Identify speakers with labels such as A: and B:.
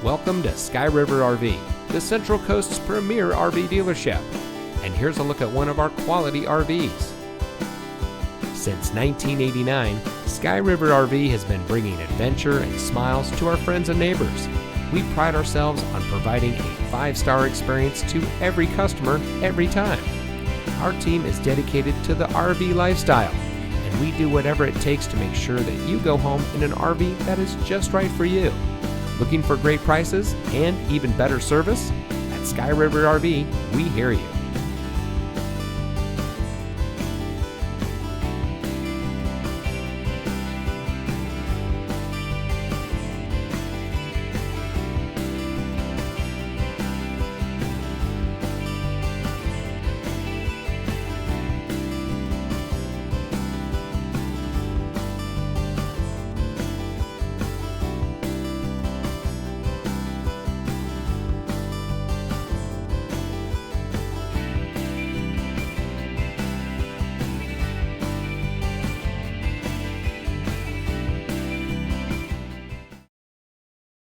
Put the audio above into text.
A: Welcome to Sky River RV, the Central Coast's premier RV dealership. And here's a look at one of our quality RVs. Since 1989, Sky River RV has been bringing adventure and smiles to our friends and neighbors. We pride ourselves on providing a 5-star experience to every customer every time. Our team is dedicated to the RV lifestyle, and we do whatever it takes to make sure that you go home in an RV that is just right for you. Looking for great prices and even better service? At Sky River RV, we hear you.